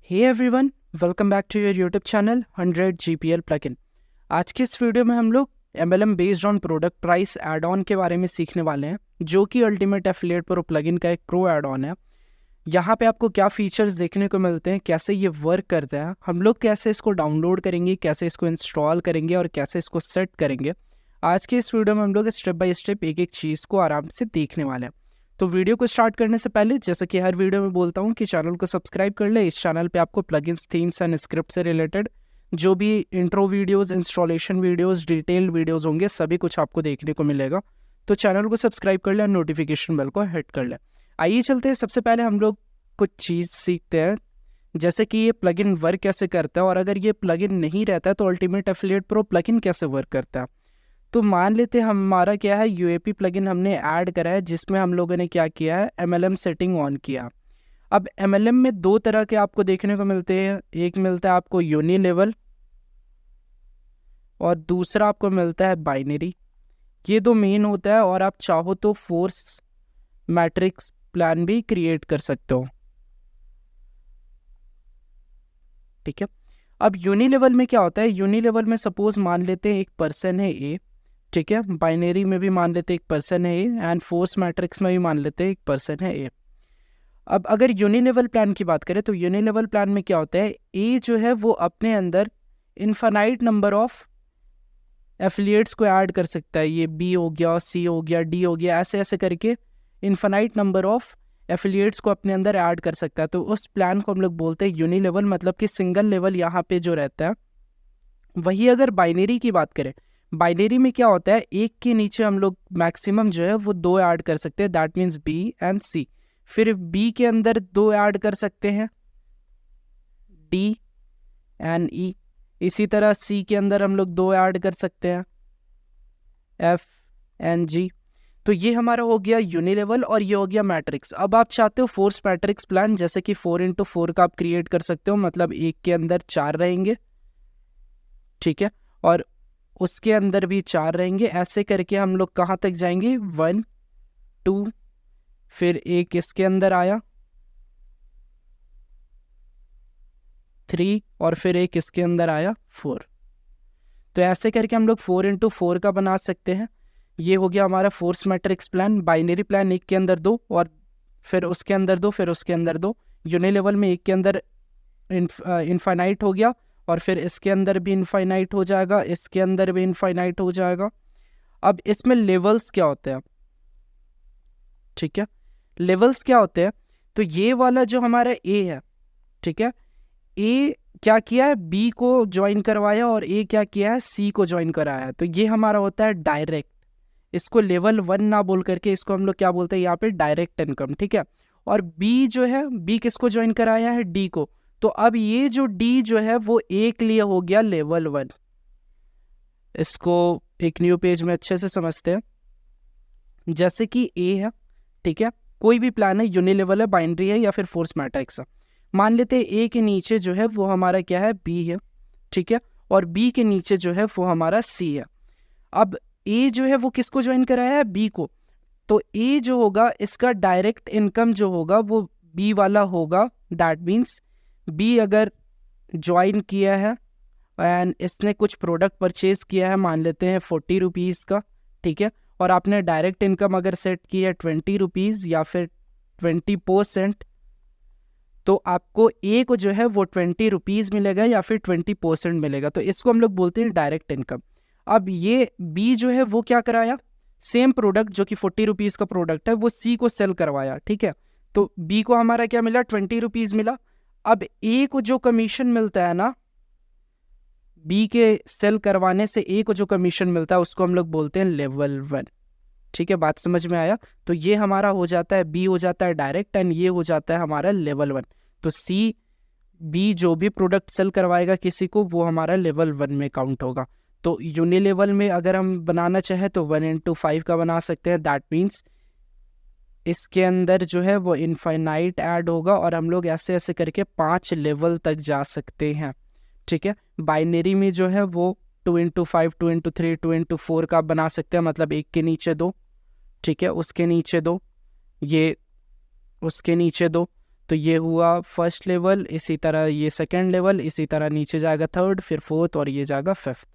Hey everyone, welcome back to your YouTube channel 100 GPL plugin. आज की इस video में हम लोग MLM based on product price add on के बारे में सीखने वाले हैं, जो कि अल्टीमेट एफिलिएट प्रो प्लगइन का एक प्रो एड ऑन है। यहाँ पे आपको क्या फीचर्स देखने को मिलते हैं, कैसे ये वर्क करता है, हम लोग कैसे इसको डाउनलोड करेंगे, कैसे इसको इंस्टॉल करेंगे और कैसे इसको सेट करेंगे। आज के इस वीडियो में हम लोग स्टेप बाय स्टेप एक एक चीज़ को आराम से देखने वाले हैं। तो वीडियो को स्टार्ट करने से पहले, जैसे कि हर वीडियो में बोलता हूँ कि चैनल को सब्सक्राइब कर ले। इस चैनल पे आपको प्लगइन्स, थीम्स एंड स्क्रिप्ट से रिलेटेड जो भी intro videos, installation videos, detailed videos होंगे, सभी कुछ आपको देखने को मिलेगा। तो चैनल को सब्सक्राइब कर ले और नोटिफिकेशन बेल को हिट कर ले। आइए चलते हैं, सबसे पहले हम लोग कुछ चीज़ सीखते हैं, जैसे कि ये प्लगइन वर्क कैसे करता है, और अगर ये प्लगइन नहीं रहता है तो अल्टीमेट एफिलिएट प्रो प्लगइन कैसे वर्क करता है। तो मान लेते हैं हमारा क्या है, यूएपी प्लगइन हमने ऐड करा है, जिसमें हम लोगों ने क्या किया है, MLM सेटिंग ऑन किया। अब MLM में दो तरह के आपको देखने को मिलते हैं, एक मिलता है आपको यूनी लेवल और दूसरा आपको मिलता है बाइनरी। ये दो मेन होता है, और आप चाहो तो फोर्स मैट्रिक्स प्लान भी क्रिएट कर सकते हो। ठीक है, अब यूनी लेवल में क्या होता है, यूनी लेवल में सपोज मान लेते हैं एक पर्सन है ए, ठीक है, बाइनरी में भी मान लेते हैं एक पर्सन है ए, एंड फोर्स मैट्रिक्स में भी मान लेते हैं एक पर्सन है ए। अब अगर यूनी लेवल प्लान की बात करें तो यूनी लेवल प्लान में क्या होता है, ए जो है वो अपने अंदर इनफाइनाइट नंबर ऑफ एफिलिएट्स को ऐड कर सकता है। ये बी हो गया, सी हो गया, डी हो गया, ऐसे ऐसे करके इनफाइनाइट नंबर ऑफ एफिलिएट्स को अपने अंदर ऐड कर सकता है। तो उस प्लान को हम लोग बोलते हैं यूनी लेवल, मतलब कि सिंगल लेवल यहाँ पे जो रहता है। वही अगर बाइनरी की बात करें, बाइनरी में क्या होता है, एक के नीचे हम लोग मैक्सिमम जो है वो दो ऐड कर सकते हैं, दैट मीन्स बी एंड सी। फिर बी के अंदर दो ऐड कर सकते हैं, डी एंड ई। इसी तरह सी के अंदर हम लोग दो ऐड कर सकते हैं, एफ एंड जी। तो ये हमारा हो गया यूनी लेवल और ये हो गया मैट्रिक्स। अब आप चाहते हो फोर्स मैट्रिक्स प्लान, जैसे कि 4x4 का आप क्रिएट कर सकते हो, मतलब एक के अंदर चार रहेंगे, ठीक है, और उसके अंदर भी चार रहेंगे। ऐसे करके हम लोग कहाँ तक जाएंगे, 1 2, फिर एक इसके अंदर आया 3, और फिर एक इसके अंदर आया 4। तो ऐसे करके हम लोग 4x4 का बना सकते हैं। ये हो गया हमारा force matrix plan. Binary plan एक के अंदर दो, और फिर उसके अंदर दो, फिर उसके अंदर दो। यूनी लेवल में एक के अंदर इनफाइनाइट हो गया, और फिर इसके अंदर भी इनफाइनाइट हो जाएगा, इसके अंदर भी इनफाइनाइट हो जाएगा। अब इसमें लेवल्स क्या होते हैं, ठीक है, लेवल्स क्या होते हैं, तो ये वाला जो हमारा ए है, ठीक है, ए क्या किया है, बी को ज्वाइन करवाया, और ए क्या किया है, सी को ज्वाइन कराया। तो ये हमारा होता है डायरेक्ट। इसको लेवल 1 ना बोल करके इसको हम लोग क्या बोलते हैं यहाँ पे, डायरेक्ट इनकम, ठीक है। और बी जो है, बी किसको ज्वाइन कराया है, डी को। तो अब ये जो डी जो है वो ए के लिए हो गया लेवल 1। इसको एक न्यू पेज में अच्छे से समझते हैं। जैसे कि ए है, ठीक है, कोई भी प्लान है, यूनी लेवल है, बाइनरी है, या फिर फोर्स मैट्रिक्स है। मान लेते हैं ए के नीचे जो है वो हमारा क्या है, बी है, ठीक है, और बी के नीचे जो है वो हमारा सी है। अब ए जो है वो किसको ज्वाइन कराया है, बी को। तो ए जो होगा, इसका डायरेक्ट इनकम जो होगा वो बी वाला होगा। दैट मीन्स बी अगर ज्वाइन किया है एंड इसने कुछ प्रोडक्ट परचेज किया है, मान लेते हैं 40 रुपीज़ का, ठीक है, और आपने डायरेक्ट इनकम अगर सेट की है 20 रुपीज़ या फिर 20%, तो आपको ए को जो है वो 20 रुपीज़ मिलेगा या फिर 20% मिलेगा। तो इसको हम लोग बोलते हैं डायरेक्ट इनकम। अब ये बी जो है वो क्या कराया, सेम प्रोडक्ट जो कि 40 रुपीज़ का प्रोडक्ट है वो सी को सेल करवाया, ठीक है। तो बी को हमारा क्या मिला, 20 रुपीज़ मिला। अब ए को जो कमीशन मिलता है ना, बी के सेल करवाने से ए को जो कमीशन मिलता है उसको हम लोग बोलते हैं लेवल 1। ठीक है, बात समझ में आया। तो ये हमारा हो जाता है, बी हो जाता है डायरेक्ट, एंड ये हो जाता है हमारा लेवल 1। तो सी बी जो भी प्रोडक्ट सेल करवाएगा किसी को, वो हमारा लेवल 1 में काउंट होगा। तो यूनी लेवल में अगर हम बनाना चाहें तो 1x5 का बना सकते हैं। दैट मीन्स इसके अंदर जो है वो इनफाइनाइट ऐड होगा, और हम लोग ऐसे ऐसे करके 5 लेवल तक जा सकते हैं, ठीक है। बाइनरी में जो है वो 2x5, 2x3, 2x4 का बना सकते हैं, मतलब एक के नीचे दो, ठीक है, उसके नीचे दो, ये उसके नीचे दो। तो ये हुआ फर्स्ट लेवल, इसी तरह ये सेकंड लेवल, इसी तरह नीचे जाएगा थर्ड, फिर फोर्थ और ये जाएगा फिफ्थ।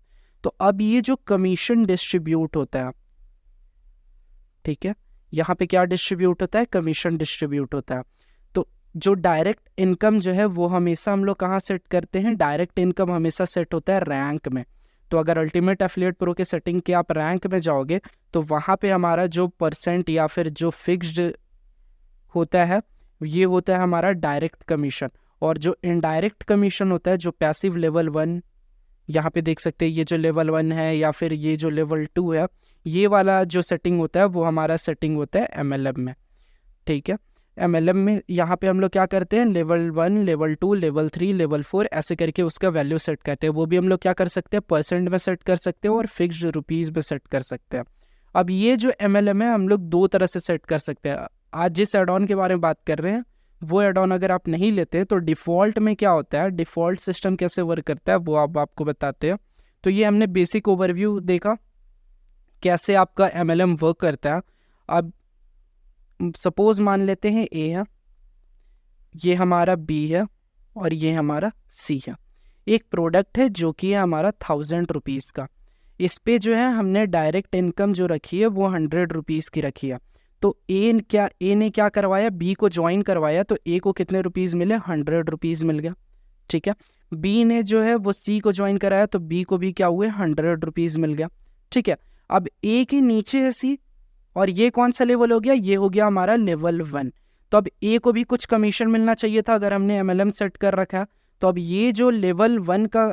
तो अब ये जो कमीशन डिस्ट्रीब्यूट होता है, ठीक है, यहाँ पे क्या डिस्ट्रीब्यूट होता है, कमीशन डिस्ट्रीब्यूट होता है। तो जो डायरेक्ट इनकम जो है वो हमेशा हम लोग कहाँ सेट करते हैं, डायरेक्ट इनकम हमेशा सेट होता है रैंक में। तो अगर अल्टीमेट एफिलिएट प्रो के सेटिंग के आप रैंक में जाओगे तो वहाँ पे हमारा जो परसेंट या फिर जो फिक्स्ड होता है ये होता है हमारा डायरेक्ट कमीशन। और जो इनडायरेक्ट कमीशन होता है, जो पैसिव लेवल 1, यहाँ पे देख सकते हैं ये जो लेवल 1 है या फिर ये जो लेवल 2 है, ये वाला जो सेटिंग होता है वो हमारा सेटिंग होता है MLM में, ठीक है। MLM में यहाँ पे हम लोग क्या करते हैं, लेवल 1, लेवल 2, लेवल 3, लेवल 4 ऐसे करके उसका वैल्यू सेट करते हैं। वो भी हम लोग क्या कर सकते हैं, परसेंट में सेट कर सकते हैं और फिक्स्ड रुपीज़ में सेट कर सकते हैं। अब ये जो MLM है हम लोग दो तरह से सेट कर सकते हैं। आज जिस एड ऑन के बारे में बात कर रहे हैं वो एड ऑन अगर आप नहीं लेते तो डिफ़ॉल्ट में क्या होता है, डिफ़ॉल्ट सिस्टम कैसे वर्क करता है वो आप आपको बताते हैं। तो ये हमने बेसिक ओवरव्यू देखा कैसे आपका MLM वर्क करता है। अब सपोज मान लेते हैं A है, ये हमारा B है और ये हमारा C है। एक प्रोडक्ट है जो कि है हमारा 1000 रुपीज़ का। इस पे जो है हमने डायरेक्ट इनकम जो रखी है वो 100 रुपीज़ की रखी है। तो ए ने क्या करवाया, B को ज्वाइन करवाया, तो A को कितने रुपीज़ मिले, 100 रुपीज़ मिल गया, ठीक है। B ने जो है वो C को ज्वाइन कराया तो B को भी क्या हुए, 100 रुपीज़ मिल गया, ठीक है। अब A के नीचे है C और ये कौन सा लेवल हो गया, ये हो गया हमारा लेवल 1। तो अब A को भी कुछ कमीशन मिलना चाहिए था अगर हमने MLM सेट कर रखा है। तो अब ये जो लेवल 1 का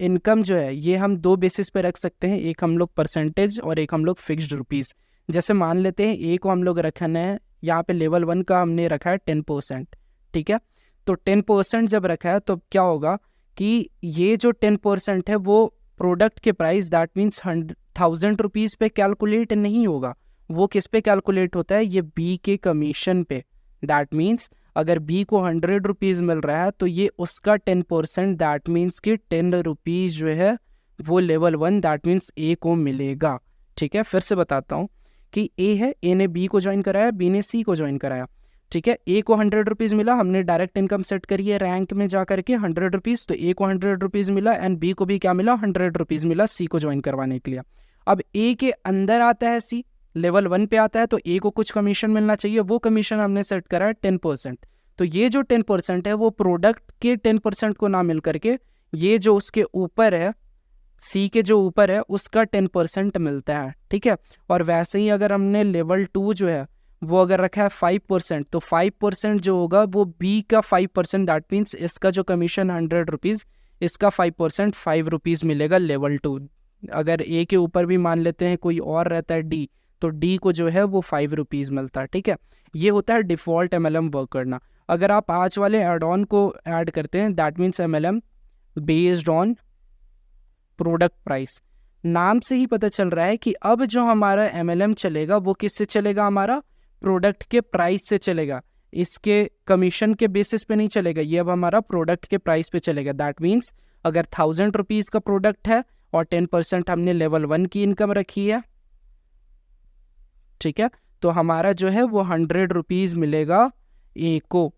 इनकम जो है ये हम दो बेसिस पे रख सकते हैं, एक हम लोग परसेंटेज और एक हम लोग फिक्स्ड रुपीज़। जैसे मान लेते हैं A को हम लोग रखना है, यहाँ पे लेवल 1 का हमने रखा है 10%, ठीक है। तो 10% जब रखा है तो क्या होगा कि ये जो 10% है वो प्रोडक्ट के प्राइस दैट मीन्स 1000 रुपीज़ पे कैलकुलेट नहीं होगा, वो किस पे कैलकुलेट होता है, ये B के कमीशन पे। दैट मीन्स अगर B को 100 रुपीज़ मिल रहा है तो ये उसका 10%, दैट मीन्स कि 10 रुपीज़ जो है वो लेवल 1 दैट मीन्स A को मिलेगा, ठीक है। फिर से बताता हूँ कि A है, A ने B को ज्वाइन कराया, B ने C को ज्वाइन कराया, ठीक है। A को 100 रुपीज़ मिला, हमने डायरेक्ट इनकम सेट करी है रैंक में जा करके 100 रुपीज़, तो A को 100 रुपीज़ मिला एंड B को भी क्या मिला, 100 रुपीज़ मिला C को ज्वाइन करवाने के लिए। अब A के अंदर आता है C, लेवल 1 पे आता है तो A को कुछ कमीशन मिलना चाहिए, वो कमीशन हमने सेट करा है 10%। तो ये जो 10% है वो प्रोडक्ट के 10% को ना मिल करके ये जो उसके ऊपर है, C के जो ऊपर है उसका 10% मिलता है, ठीक है। और वैसे ही अगर हमने लेवल 2 जो है वो अगर रखा है 5%, तो 5% जो होगा वो B का 5%, दैट मीन्स इसका जो कमीशन 100 रुपीज़, इसका 5% 5 रुपीज़ मिलेगा लेवल 2। अगर A के ऊपर भी मान लेते हैं कोई और रहता है D, तो D को जो है वो 5 रुपीज़ मिलता है, ठीक है। ये होता है डिफ़ॉल्ट MLM वर्क करना। अगर आप आज वाले एड ऑन को ऐड करते हैं that means MLM based on product price, नाम से ही पता चल रहा है कि अब जो हमारा MLM चलेगा वो किससे चलेगा, हमारा प्रोडक्ट के प्राइस से चलेगा, इसके कमीशन के बेसिस पे नहीं चलेगा, ये अब हमारा प्रोडक्ट के प्राइस पे चलेगा। दैट मीन्स अगर 1000 रुपीज़ का प्रोडक्ट है और 10% हमने लेवल 1 की इनकम रखी है, ठीक है, तो हमारा जो है वो 100 रुपीज़ मिलेगा A को।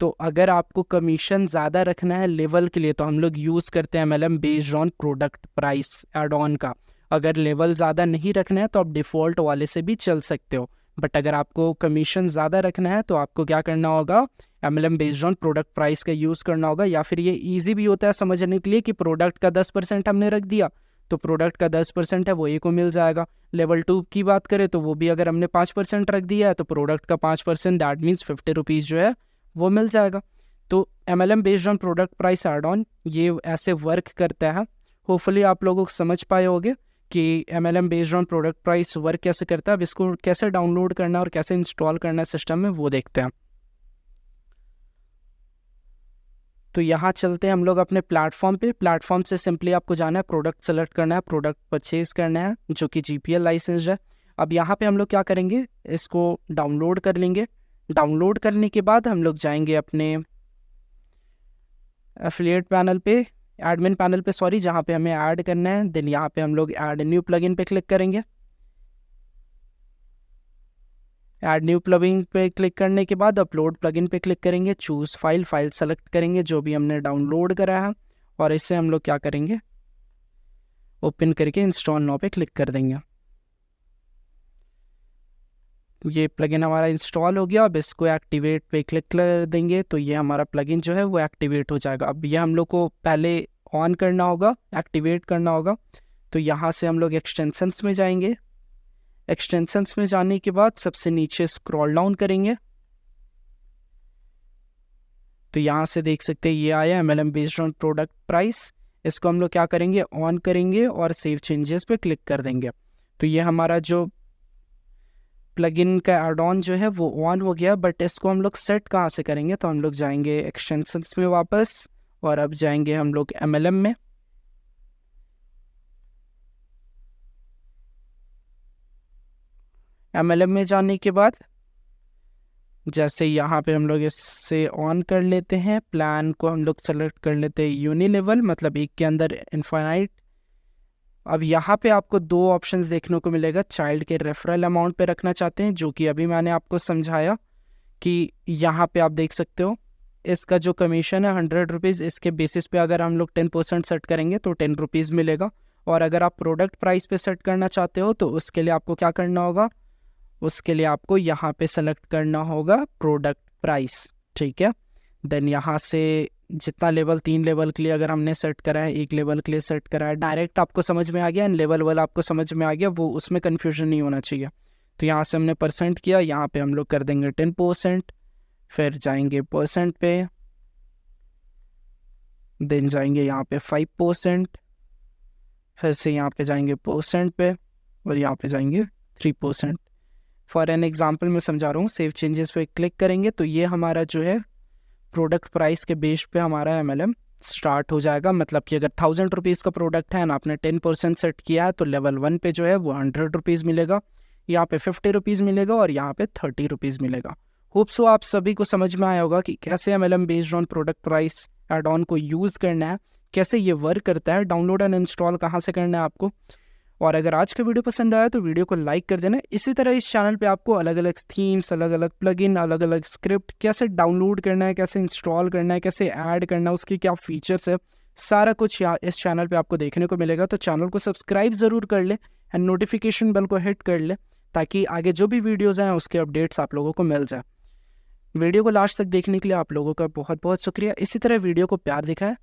तो अगर आपको कमीशन ज़्यादा रखना है लेवल के लिए तो हम लोग यूज़ करते हैं MLM based on product price add on का। अगर लेवल ज़्यादा नहीं रखना है तो आप डिफ़ॉल्ट वाले से भी चल सकते हो, बट अगर आपको कमीशन ज़्यादा रखना है तो आपको क्या करना होगा, MLM based on product price का यूज़ करना होगा। या फिर ये ईजी भी होता है समझने के लिए कि प्रोडक्ट का 10% हमने रख दिया तो प्रोडक्ट का 10% है वो A को मिल जाएगा। लेवल 2 की बात करें तो वो भी अगर हमने 5% रख दिया है तो प्रोडक्ट का 5% दैट मीन्स 50 रुपीज़ जो है वो मिल जाएगा। तो MLM based on product price add on ये ऐसे वर्क करता है। होपफुली आप लोगों को समझ पाए होंगे कि MLM based on product price work कैसे करता है। अब इसको कैसे डाउनलोड करना और कैसे इंस्टॉल करना है सिस्टम में वो देखते हैं। तो यहाँ चलते हैं हम लोग अपने प्लेटफॉर्म पे। प्लेटफॉर्म से सिंपली आपको जाना है, प्रोडक्ट सेलेक्ट करना है, प्रोडक्ट परचेज करना है जो कि GPL लाइसेंस है। अब यहाँ पे हम लोग क्या करेंगे, इसको डाउनलोड कर लेंगे। डाउनलोड करने के बाद हम लोग जाएंगे अपने एफिलिएट पैनल पे, एडमिन पैनल पे सॉरी, जहाँ पे हमें ऐड करना है। देन यहाँ पे हम लोग ऐड न्यू प्लगइन पे क्लिक करेंगे। ऐड न्यू प्लगइन पे क्लिक करने के बाद अपलोड प्लगइन पे क्लिक करेंगे, चूज़ फाइल सेलेक्ट करेंगे जो भी हमने डाउनलोड करा है, और इससे हम लोग क्या करेंगे, ओपन करके इंस्टॉल नाउ पे क्लिक कर देंगे। ये प्लगइन हमारा इंस्टॉल हो गया। अब इसको एक्टिवेट पे क्लिक कर देंगे तो ये हमारा प्लगइन जो है वो एक्टिवेट हो जाएगा। अब ये हम लोग को पहले ऑन करना होगा, एक्टिवेट करना होगा। तो यहाँ से हम लोग एक्सटेंशंस में जाएंगे। एक्सटेंशंस में जाने के बाद सबसे नीचे स्क्रॉल डाउन करेंगे तो यहाँ से देख सकते हैं ये आया MLM based on product price. इसको हम लोग क्या करेंगे, ऑन करेंगे और सेव चेंजेस पे क्लिक कर देंगे। तो ये हमारा जो प्लगइन का एड ऑन जो है वो ऑन हो गया। बट इसको हम लोग सेट कहाँ से करेंगे, तो हम लोग जाएंगे एक्सटेंशंस में वापस, और अब जाएंगे हम लोग MLM में। MLM में जाने के बाद जैसे यहाँ पे हम लोग इससे ऑन कर लेते हैं, प्लान को हम लोग सेलेक्ट कर लेते हैं यूनिलेवल, मतलब एक के अंदर इनफाइनाइट। अब यहाँ पे आपको दो ऑप्शंस देखने को मिलेगा। चाइल्ड के रेफरल अमाउंट पे रखना चाहते हैं, जो कि अभी मैंने आपको समझाया कि यहाँ पे आप देख सकते हो इसका जो कमीशन है 100 रुपीज़। इसके बेसिस पे अगर हम लोग 10% सेट करेंगे तो 10 रुपीज़ मिलेगा। और अगर आप प्रोडक्ट प्राइस पे सेट करना चाहते हो तो उसके लिए आपको क्या करना होगा, उसके लिए आपको यहाँ पे सेलेक्ट करना होगा प्रोडक्ट प्राइस, ठीक है। देन यहाँ से जितना लेवल, 3 लेवल के लिए अगर हमने सेट करा है, 1 लेवल के लिए सेट करा है, डायरेक्ट आपको समझ में आ गया, एंड लेवल वाला आपको समझ में आ गया, वो उसमें कन्फ्यूजन नहीं होना चाहिए। तो यहाँ से हमने परसेंट किया, यहाँ पे हम लोग कर देंगे 10%, फिर जाएंगे परसेंट पे, देन जाएंगे यहाँ पे 5%, फिर से यहाँ पे जाएंगे परसेंट पे, और यहाँ पे जाएंगे 3%। फॉर एन एग्जाम्पल मैं समझा रहा हूँ। सेव चेंजेस पे क्लिक करेंगे तो ये हमारा जो है प्रोडक्ट प्राइस के बेस पे हमारा MLM स्टार्ट हो जाएगा। मतलब कि अगर 1000 रुपीज़ का प्रोडक्ट है ना, आपने 10% सेट किया है, तो लेवल 1 पे जो है वो 100 रुपीज़ मिलेगा, यहाँ पे 50 रुपीज़ मिलेगा, और यहाँ पे 30 रुपीज़ मिलेगा। होप सो आप सभी को समझ में आया होगा कि कैसे MLM based on product price add on को यूज़ करना है, कैसे ये वर्क करता है, डाउनलोड एंड इंस्टॉल कहाँ से करना है आपको। और अगर आज का वीडियो पसंद आया तो वीडियो को लाइक कर देना। इसी तरह इस चैनल पे आपको अलग अलग थीम्स, अलग अलग प्लगइन, अलग अलग स्क्रिप्ट कैसे डाउनलोड करना है, कैसे इंस्टॉल करना है, कैसे ऐड करना है, उसकी क्या फीचर्स है, सारा कुछ इस चैनल पे आपको देखने को मिलेगा। तो चैनल को सब्सक्राइब ज़रूर कर ले एंड नोटिफिकेशन बेल को हिट कर ले, ताकि आगे जो भी वीडियोज़ हैं उसके अपडेट्स आप लोगों को मिल जाए। वीडियो को लास्ट तक देखने के लिए आप लोगों का बहुत बहुत शुक्रिया। इसी तरह वीडियो को प्यार दिखाएं।